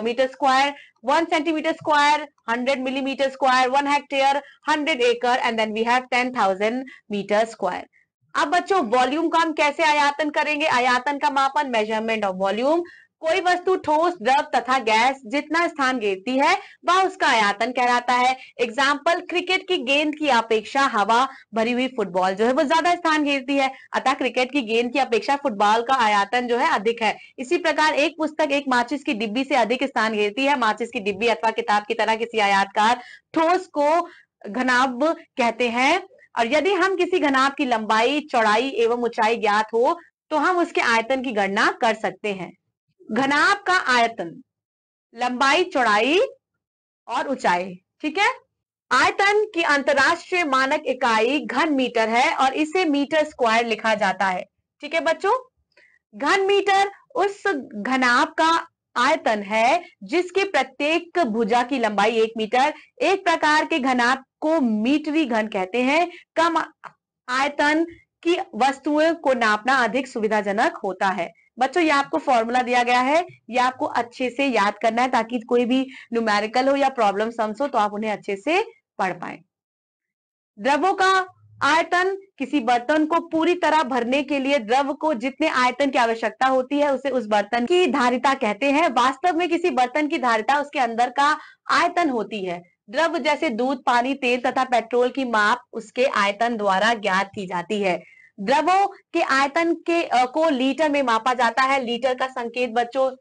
meter square, 1 centimeter square 100 millimeter square, 1 hectare 100 acre, and then we have 10,000 meter square। अब बच्चों वॉल्यूम का हम कैसे आयातन करेंगे? आयातन का मापन, मेजरमेंट ऑफ वॉल्यूम। कोई वस्तु ठोस, द्रव तथा गैस जितना स्थान घेरती है वह उसका आयातन कहलाता है। एग्जाम्पल, क्रिकेट की गेंद की अपेक्षा हवा भरी हुई फुटबॉल जो है वो ज्यादा स्थान घेरती है, अतः क्रिकेट की गेंद की अपेक्षा फुटबॉल का आयातन जो है अधिक है। इसी प्रकार एक पुस्तक एक माचिस की डिब्बी से अधिक स्थान घेरती है। माचिस की डिब्बी अथवा किताब की तरह किसी आयताकार ठोस को घनाभ कहते हैं। और यदि हम किसी घनाभ की लंबाई, चौड़ाई एवं ऊंचाई ज्ञात हो तो हम उसके आयतन की गणना कर सकते हैं। घनाभ का आयतन, लंबाई, चौड़ाई और ऊंचाई। ठीक है, आयतन की अंतरराष्ट्रीय मानक इकाई घन मीटर है और इसे मीटर स्क्वायर लिखा जाता है। ठीक है बच्चों, घन मीटर उस घनाभ का आयतन है जिसके प्रत्येक भुजा की लंबाई 1 मीटर। एक प्रकार के घनाभ को मीटरी घन कहते हैं। कम आयतन की वस्तुओं को नापना अधिक सुविधाजनक होता है। बच्चों ये आपको फॉर्मूला दिया गया है, ये आपको अच्छे से याद करना है ताकि कोई भी न्यूमेरिकल हो या प्रॉब्लम सम्स हो तो आप उन्हें अच्छे से पढ़ पाए। द्रवों का आयतन किसी बर्तन को पूरी तरह भरने के लिए द्रव को जितने आयतन की आवश्यकता होती है उसे उस बर्तन की धारिता कहते हैं। वास्तव में किसी बर्तन की धारिता उसके अंदर का आयतन होती है। द्रव जैसे दूध, पानी, तेल तथा पेट्रोल की माप उसके आयतन द्वारा ज्ञात की जाती है। द्रवों के आयतन को लीटर में मापा जाता है। लीटर का संकेत बच्चों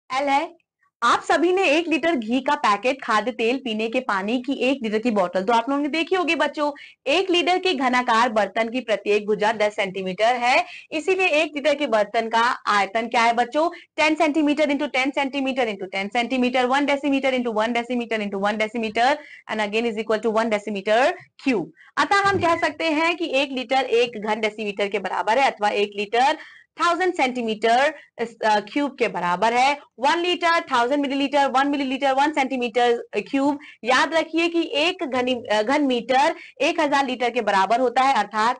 एल है। आप सभी ने 1 लीटर घी का पैकेट, खाद्य तेल, पीने के पानी की 1 लीटर की बोतल तो आप लोगों ने देखी होगी बच्चों। 1 लीटर के घनाकार बर्तन की प्रत्येक भुजा 10 सेंटीमीटर है। इसीलिए 1 लीटर के बर्तन का आयतन क्या है बच्चों? 10 centimetre into 10 centimetre into 10 centimetre, 1 decimetre into 1 decimetre into 1 decimetre and again is equal to 1 decimetre cube. अतः हम कह सकते हैं कि 1 लीटर 1 घन डेसीमीटर के बराबर है अथवा 1 लीटर 1000 सेंटीमीटर क्यूब के बराबर है। 1 litre 1000 millilitre, 1 millilitre 1 centimetre cube. याद रखिए कि एक घन मीटर 1000 लीटर के बराबर होता है, अर्थात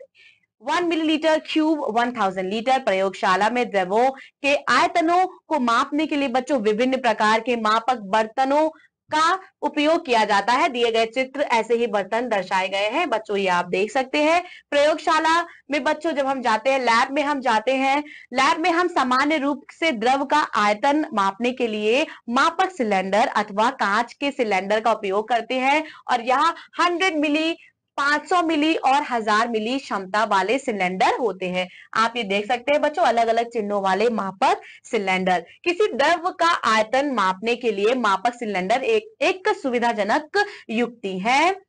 1 मिलीलीटर क्यूब 1000 लीटर। प्रयोगशाला में द्रवों के आयतनों को मापने के लिए बच्चों विभिन्न प्रकार के मापक बर्तनों का उपयोग किया जाता है। दिए गए चित्र ऐसे ही बर्तन दर्शाए गए हैं बच्चों, ये आप देख सकते हैं। प्रयोगशाला में बच्चों जब हम जाते हैं, लैब में हम जाते हैं, लैब में हम सामान्य रूप से द्रव का आयतन मापने के लिए मापक सिलेंडर अथवा कांच के सिलेंडर का उपयोग करते हैं और यहाँ 100 मिली, 500 मिली और 1000 मिली क्षमता वाले सिलेंडर होते हैं। आप ये देख सकते हैं बच्चों, अलग अलग चिन्हों वाले मापक सिलेंडर। किसी द्रव का आयतन मापने के लिए मापक सिलेंडर एक सुविधाजनक युक्ति है।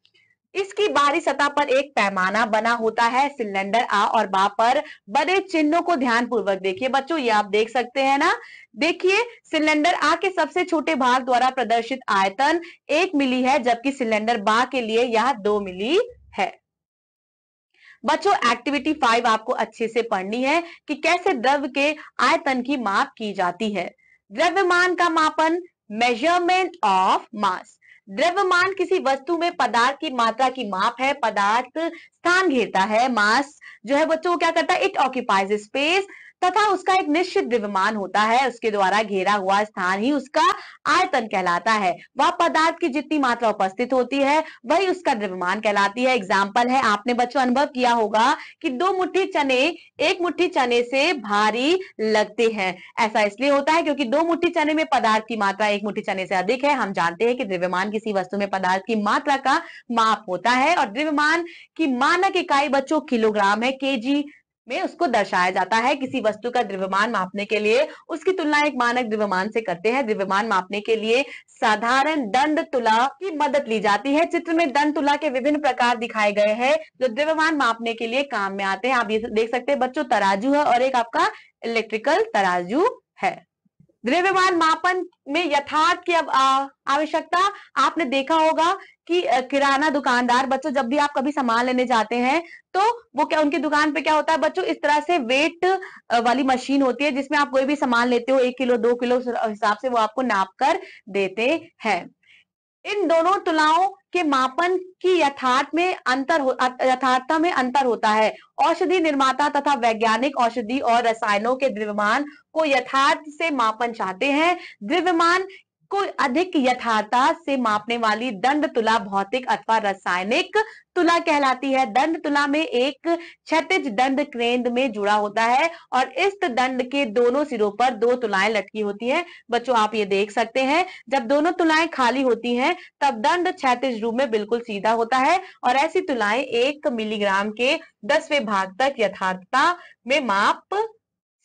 इसकी बाहरी सतह पर एक पैमाना बना होता है। सिलेंडर आ और बा पर बने चिन्हों को ध्यानपूर्वक देखिए बच्चों, ये आप देख सकते हैं ना। देखिए, सिलेंडर आ के सबसे छोटे भाग द्वारा प्रदर्शित आयतन 1 मिली है, जबकि सिलेंडर बा के लिए यह 2 मिली है। बच्चों, एक्टिविटी 5 आपको अच्छे से पढ़नी है कि कैसे द्रव के आयतन की माप की जाती है। द्रव्यमान का मापन, मेजरमेंट ऑफ मास। द्रव्यमान किसी वस्तु में पदार्थ की मात्रा की माप है। पदार्थ स्थान घेरता है। मास जो है बच्चों क्या करता है? इट ऑक्यूपाइज स्पेस तथा उसका एक निश्चित द्रव्यमान होता है। उसके द्वारा घेरा हुआ स्थान ही उसका आयतन कहलाता है। वह पदार्थ की जितनी मात्रा उपस्थित होती है वही उसका द्रव्यमान कहलाती है। एग्जाम्पल है, आपने बच्चों अनुभव किया होगा कि 2 मुट्ठी चने 1 मुट्ठी चने से भारी लगते हैं। ऐसा इसलिए होता है क्योंकि 2 मुट्ठी चने में पदार्थ की मात्रा 1 मुट्ठी चने से अधिक है। हम जानते हैं कि द्रव्यमान किसी वस्तु में पदार्थ की मात्रा का माप होता है और द्रव्यमान की मानक इकाई बच्चों किलोग्राम है। केजी में उसको दर्शाया जाता है। किसी वस्तु का द्रव्यमान मापने के लिए उसकी तुलना एक मानक द्रव्यमान से करते हैं। द्रव्यमान मापने के लिए साधारण दंड तुला की मदद ली जाती है। चित्र में दंड तुला के विभिन्न प्रकार दिखाए गए हैं जो द्रव्यमान मापने के लिए काम में आते हैं। आप ये देख सकते हैं बच्चों, तराजू है और एक आपका इलेक्ट्रिकल तराजू है। द्रव्यमान मापन में यथार्थ की अब आवश्यकता, आपने देखा होगा कि किराना दुकानदार बच्चों जब भी आप कभी सामान लेने जाते हैं तो वो क्या, उनकी दुकान पे क्या होता है बच्चों, इस तरह से वेट वाली मशीन होती है जिसमें आप कोई भी सामान लेते हो 1 किलो 2 किलो हिसाब से वो आपको नाप कर देते हैं। इन दोनों तुलाओं के मापन की यथार्थता में अंतर होता है। औषधि निर्माता तथा वैज्ञानिक औषधि और रसायनों के द्रव्यमान को यथार्थ से मापन चाहते हैं। द्रव्यमान को अधिक यथार्थता से मापने वाली दंड तुला भौतिक अथवा रासायनिक तुला कहलाती है। दंड तुला में एक क्षैतिज दंड केंद्र में जुड़ा होता है और इस दंड के दोनों सिरों पर 2 तुलाएं लटकी होती हैं। बच्चों आप ये देख सकते हैं, जब दोनों तुलाएं खाली होती हैं तब दंड क्षैतिज रूप में बिल्कुल सीधा होता है और ऐसी तुलाएं 1 मिलीग्राम के 10वें भाग तक यथार्थता में माप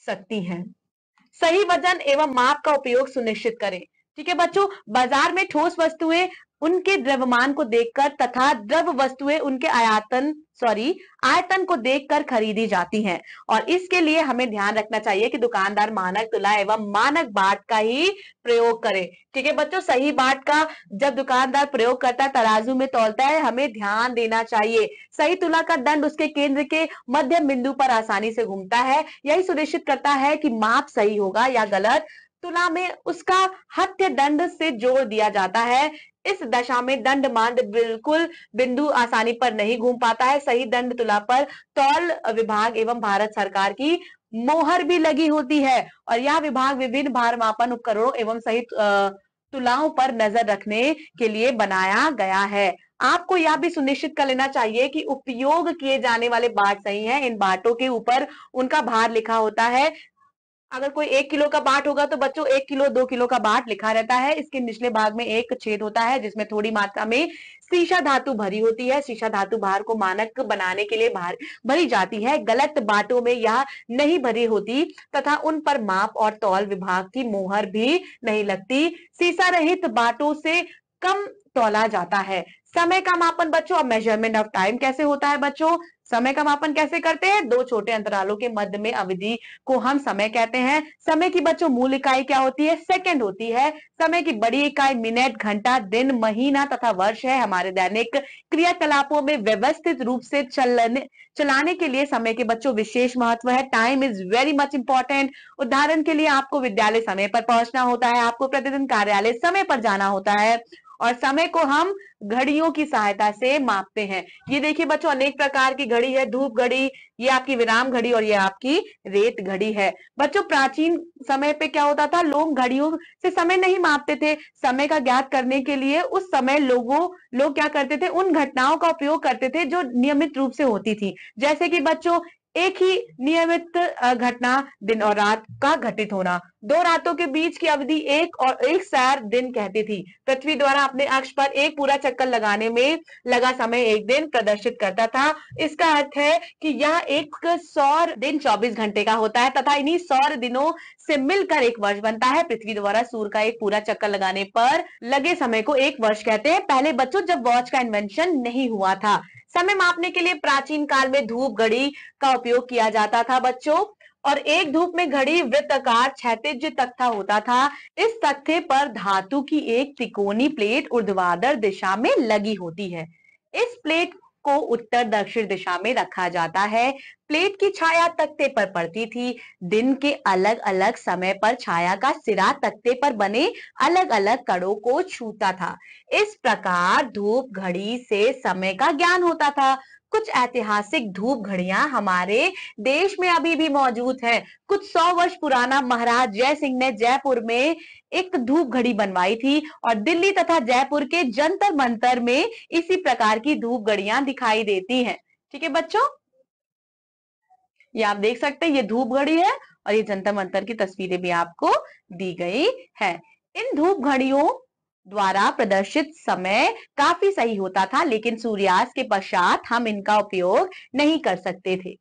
सकती हैं। सही वजन एवं माप का उपयोग सुनिश्चित करें। ठीक है बच्चों, बाजार में ठोस वस्तुएं उनके द्रव्यमान को देखकर तथा द्रव वस्तुएं उनके आयतन को देखकर खरीदी जाती हैं और इसके लिए हमें ध्यान रखना चाहिए कि दुकानदार मानक तुला एवं मानक बाट का ही प्रयोग करे। ठीक है बच्चों, सही बाट का जब दुकानदार प्रयोग करता है, तराजू में तौलता है, हमें ध्यान देना चाहिए। सही तुला का दंड उसके केंद्र के मध्य बिंदु पर आसानी से घूमता है। यही सुनिश्चित करता है कि माप सही होगा या गलत। तुला में उसका हत्य दंड से जोड़ दिया जाता है। इस दशा में दंड मांड बिल्कुल बिंदु आसानी पर नहीं घूम पाता है। सही दंड तुला पर तौल विभाग एवं भारत सरकार की मोहर भी लगी होती है और यह विभाग विभिन्न भार मापन उपकरणों एवं सही तुलाओं पर नजर रखने के लिए बनाया गया है। आपको यह भी सुनिश्चित कर लेना चाहिए कि उपयोग किए जाने वाले बाट सही हैं। इन बाटों के ऊपर उनका भार लिखा होता है। अगर कोई 1 किलो का बाट होगा तो बच्चों 1 किलो 2 किलो का बाट लिखा रहता है। इसके निचले भाग में एक छेद होता है जिसमें थोड़ी मात्रा में सीसा धातु भरी होती है। सीसा धातु भार को मानक बनाने के लिए भरी जाती है। गलत बाटों में यह नहीं भरी होती तथा उन पर माप और तौल विभाग की मोहर भी नहीं लगती। सीसा रहित बाटों से कम तौला जाता है। समय का मापन बच्चों, अब मेजरमेंट ऑफ टाइम कैसे होता है बच्चों? समय का मापन कैसे करते हैं? दो छोटे अंतरालों के मध्य में अवधि को हम समय कहते हैं। समय की बच्चों मूल इकाई क्या होती है? सेकंड होती है। समय की बड़ी इकाई मिनट, घंटा, दिन, महीना तथा वर्ष है। हमारे दैनिक क्रियाकलापों में व्यवस्थित रूप से चलाने के लिए समय के बच्चों विशेष महत्व है। Time is very much important. उदाहरण के लिए आपको विद्यालय समय पर पहुंचना होता है, आपको प्रतिदिन कार्यालय समय पर जाना होता है और समय को हम घड़ियों की सहायता से मापते हैं। ये देखिए बच्चों, अनेक प्रकार की घड़ी है। धूप घड़ी, ये आपकी विराम घड़ी और ये आपकी रेत घड़ी है। बच्चों प्राचीन समय पे क्या होता था? लोग घड़ियों से समय नहीं मापते थे। समय का ज्ञात करने के लिए उस समय लोग क्या करते थे? उन घटनाओं का उपयोग करते थे जो नियमित रूप से होती थी। जैसे कि बच्चों एक ही नियमित घटना, दिन और रात का घटित होना। दो रातों के बीच की अवधि एक सैर दिन कहती थी। पृथ्वी द्वारा अपने अक्ष पर एक पूरा चक्कर लगाने में लगा समय एक दिन प्रदर्शित करता था। इसका अर्थ है कि यह एक सौर दिन 24 घंटे का होता है तथा इन्हीं सौर दिनों से मिलकर एक वर्ष बनता है। पृथ्वी द्वारा सूर्य का एक पूरा चक्कर लगाने पर लगे समय को एक वर्ष कहते हैं। पहले बच्चों जब वॉच का इन्वेंशन नहीं हुआ था, समय मापने के लिए प्राचीन काल में धूप घड़ी का उपयोग किया जाता था बच्चों। और एक धूप में घड़ी वृत्ताकार क्षैतिज तख्ता होता था। इस तख्ते पर धातु की एक त्रिकोणीय प्लेट ऊर्ध्वाधर दिशा में लगी होती है। इस प्लेट को उत्तर दक्षिण दिशा में रखा जाता है। प्लेट की छाया तख्ते पर पड़ती थी। दिन के अलग अलग समय पर छाया का सिरा तख्ते पर बने अलग अलग कड़ों को छूता था। इस प्रकार धूप घड़ी से समय का ज्ञान होता था। कुछ ऐतिहासिक धूप घड़ियां हमारे देश में अभी भी मौजूद हैं। कुछ 100 वर्ष पुराना महाराज जय सिंह ने जयपुर में एक धूप घड़ी बनवाई थी और दिल्ली तथा जयपुर के जंतर मंतर में इसी प्रकार की धूप घड़ियां दिखाई देती हैं। ठीक है बच्चों, ये आप देख सकते हैं, ये धूप घड़ी है और ये जंतर मंतर की तस्वीरें भी आपको दी गई है। इन धूप घड़ियों द्वारा प्रदर्शित समय काफी सही होता था, लेकिन सूर्यास्त के पश्चात हम इनका उपयोग नहीं कर सकते थे।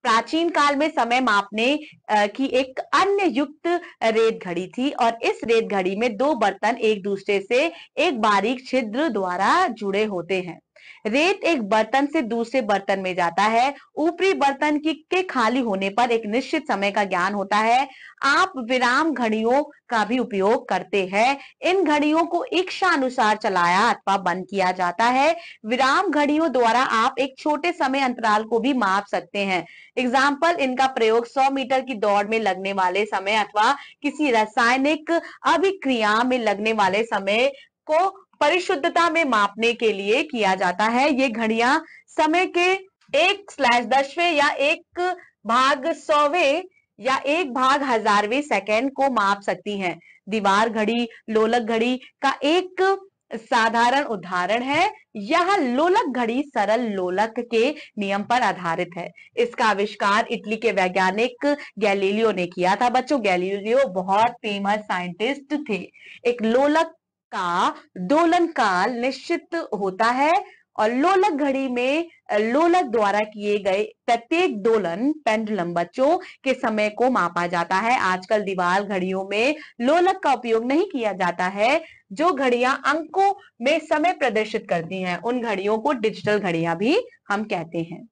प्राचीन काल में समय मापने की एक अन्य युक्त रेत घड़ी थी और इस रेत घड़ी में दो बर्तन एक दूसरे से एक बारीक छिद्र द्वारा जुड़े होते हैं। रेत एक बर्तन से दूसरे बर्तन में जाता है। ऊपरी बर्तन के खाली होने पर एक निश्चित समय का ज्ञान होता है। आप विराम घड़ियों का भी उपयोग करते हैं। इन घड़ियों को इच्छा अनुसार चलाया अथवा बंद किया जाता है। विराम घड़ियों द्वारा आप एक छोटे समय अंतराल को भी माप सकते हैं। एग्जाम्पल, इनका प्रयोग 100 मीटर की दौड़ में लगने वाले समय अथवा किसी रासायनिक अभिक्रिया में लगने वाले समय को परिशुद्धता में मापने के लिए किया जाता है। ये घड़ियां समय के 1/10वें या 1/100वें या 1/1000वें सेकंड को माप सकती हैं। दीवार घड़ी लोलक घड़ी का एक साधारण उदाहरण है। यह लोलक घड़ी सरल लोलक के नियम पर आधारित है। इसका आविष्कार इटली के वैज्ञानिक गैलीलियो ने किया था। बच्चों गैलीलियो बहुत फेमस साइंटिस्ट थे। एक लोलक का दोलन काल निश्चित होता है और लोलक घड़ी में लोलक द्वारा किए गए प्रत्येक दोलन पेंडुलम बच्चों के समय को मापा जाता है। आजकल दीवार घड़ियों में लोलक का उपयोग नहीं किया जाता है। जो घड़ियां अंकों में समय प्रदर्शित करती हैं उन घड़ियों को डिजिटल घड़ियां भी हम कहते हैं।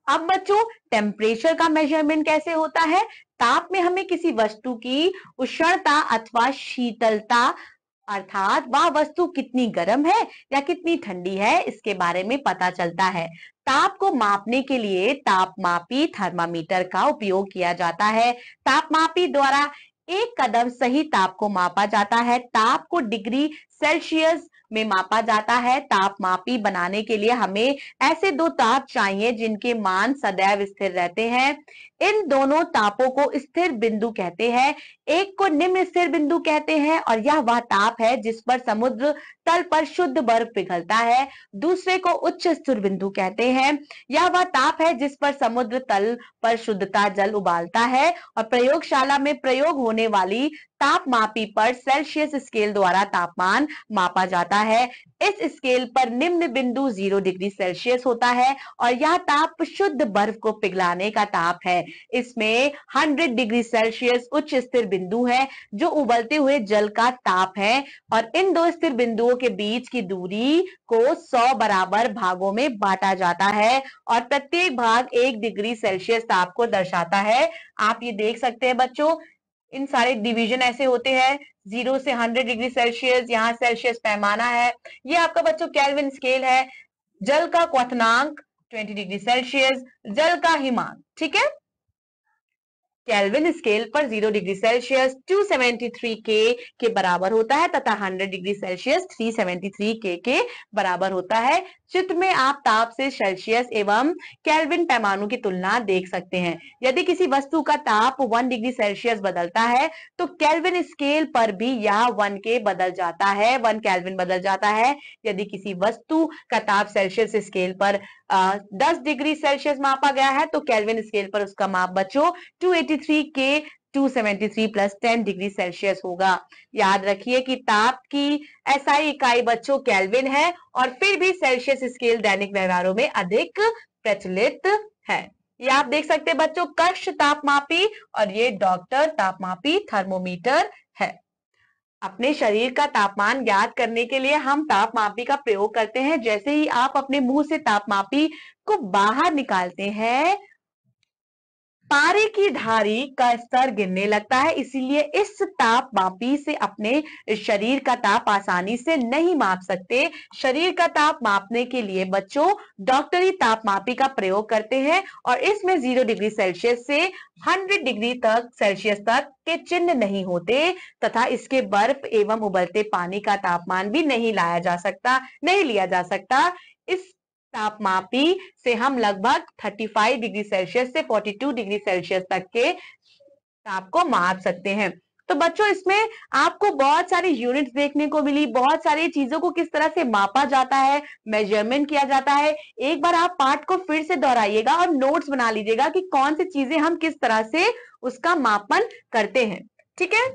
अब बच्चों टेम्परेचर का मेजरमेंट कैसे होता है? ताप में हमें किसी वस्तु की उष्णता अथवा शीतलता अर्थात वह वस्तु कितनी गर्म है या कितनी ठंडी है इसके बारे में पता चलता है। ताप को मापने के लिए तापमापी थर्मामीटर का उपयोग किया जाता है। तापमापी द्वारा एक कदम सही ताप को मापा जाता है। ताप को डिग्री सेल्सियस में मापा जाता है। तापमापी बनाने के लिए हमें ऐसे दो ताप चाहिए जिनके मान सदैव स्थिर रहते हैं। इन दोनों तापों को स्थिर बिंदु कहते हैं। एक को निम्न स्थिर बिंदु कहते हैं और यह वह ताप है जिस पर समुद्र तल पर शुद्ध बर्फ पिघलता है। दूसरे को उच्च स्थिर बिंदु कहते हैं। यह वह ताप है जिस पर समुद्र तल पर शुद्धता जल उबालता है और प्रयोगशाला में प्रयोग होने वाली तापमापी पर सेल्सियस स्केल द्वारा तापमान मापा जाता है। इस स्केल पर निम्न बिंदु 0 डिग्री सेल्सियस होता है और यह ताप शुद्ध बर्फ को पिघलाने का ताप है। इसमें 100 डिग्री सेल्सियस उच्च स्थिर बिंदु है जो उबलते हुए जल का ताप है और इन दो स्थिर बिंदुओं के बीच की दूरी को 100 बराबर भागों में बांटा जाता है और प्रत्येक भाग 1 डिग्री सेल्सियस ताप को दर्शाता है। आप ये देख सकते हैं बच्चों, इन सारे डिवीजन ऐसे होते हैं, 0 से 100 डिग्री सेल्सियस, यहाँ सेल्सियस पैमाना है। ये आपका बच्चों केल्विन स्केल है। जल का क्वथनांक 20 डिग्री सेल्सियस, जल का हिमांक, ठीक है। केल्विन स्केल पर 0 डिग्री सेल्सियस 273 के बराबर होता है तथा 100 डिग्री सेल्सियस 373 के बराबर होता है। चित्र में आप ताप से सेल्सियस एवं केल्विन पैमानों की तुलना देख सकते हैं। यदि किसी वस्तु का ताप 1 डिग्री सेल्सियस बदलता है तो केल्विन स्केल पर भी यह 1 के बदल जाता है, 1 केल्विन बदल जाता है। यदि किसी वस्तु का ताप सेल्सियस स्केल पर 10 डिग्री सेल्सियस मापा गया है तो केल्विन स्केल पर उसका माप बच्चों 283 के 273 प्लस 10 डिग्री सेल्सियस होगा। याद रखिए कि ताप की एसआई इकाई बच्चों केल्विन है और फिर भी सेल्सियस स्केल दैनिक व्यवहारों में अधिक प्रचलित है। ये आप देख सकते हैं बच्चों, कक्ष तापमापी और ये डॉक्टर तापमापी थर्मोमीटर है। अपने शरीर का तापमान ज्ञात करने के लिए हम तापमापी का प्रयोग करते हैं। जैसे ही आप अपने मुंह से तापमापी को बाहर निकालते हैं, पारे की धारी का स्तर गिरने लगता है, इसीलिए इस तापमापी से अपने शरीर का ताप आसानी से नहीं माप सकते। शरीर का ताप मापने के लिए बच्चों डॉक्टरी तापमापी का प्रयोग करते हैं और इसमें 0 डिग्री सेल्सियस से 100 डिग्री तक सेल्सियस तक के चिन्ह नहीं होते तथा इसके बर्फ एवं उबलते पानी का तापमान भी नहीं लिया जा सकता। इस तापमापी से हम लगभग 35 डिग्री सेल्सियस से 42 डिग्री सेल्सियस तक के ताप को माप सकते हैं। तो बच्चों इसमें आपको बहुत सारी यूनिट्स देखने को मिली, बहुत सारी चीजों को किस तरह से मापा जाता है, मेजरमेंट किया जाता है। एक बार आप पाठ को फिर से दोहराइएगा और नोट्स बना लीजिएगा कि कौन सी चीजें हम किस तरह से उसका मापन करते हैं, ठीक है।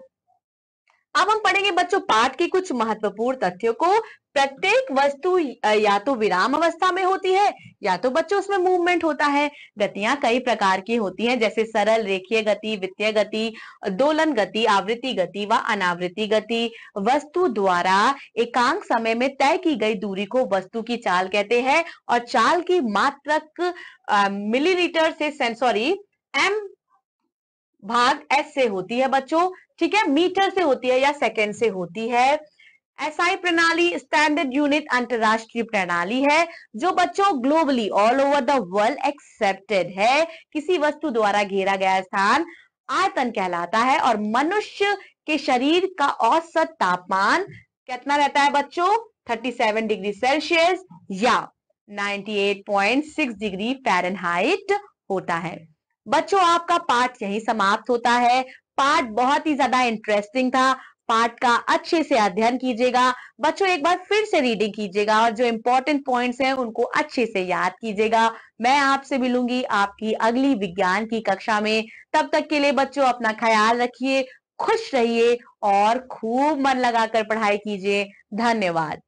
अब हम पढ़ेंगे बच्चों पाठ के कुछ महत्वपूर्ण तथ्यों को। प्रत्येक वस्तु या तो विराम अवस्था में होती है या तो बच्चों उसमें मूवमेंट होता है। गतियां कई प्रकार की होती हैं, जैसे सरल, रेखीय गति, वित्तीय गति, दोलन गति, आवृत्ति गति व अनावृत्ति गति। वस्तु द्वारा एकांक समय में तय की गई दूरी को वस्तु की चाल कहते हैं और चाल की मात्रक मिलीलीटर से एम भाग एस से होती है बच्चों, ठीक है। मीटर से होती है या सेकंड से होती है। एसआई प्रणाली स्टैंडर्ड यूनिट अंतरराष्ट्रीय प्रणाली है जो बच्चों globally all over the world accepted है। किसी वस्तु द्वारा घेरा गया स्थान आयतन कहलाता है और मनुष्य के शरीर का औसत तापमान कितना रहता है बच्चों? 37 डिग्री सेल्सियस या 98.6 डिग्री फ़ारेनहाइट होता है। बच्चों आपका पाठ यहीं समाप्त होता है। पाठ बहुत ही ज्यादा इंटरेस्टिंग था। पाठ का अच्छे से अध्ययन कीजिएगा बच्चों, एक बार फिर से रीडिंग कीजिएगा और जो इंपॉर्टेंट पॉइंट्स हैं उनको अच्छे से याद कीजिएगा। मैं आपसे मिलूंगी आपकी अगली विज्ञान की कक्षा में। तब तक के लिए बच्चों अपना ख्याल रखिए, खुश रहिए और खूब मन लगाकर पढ़ाई कीजिए। धन्यवाद।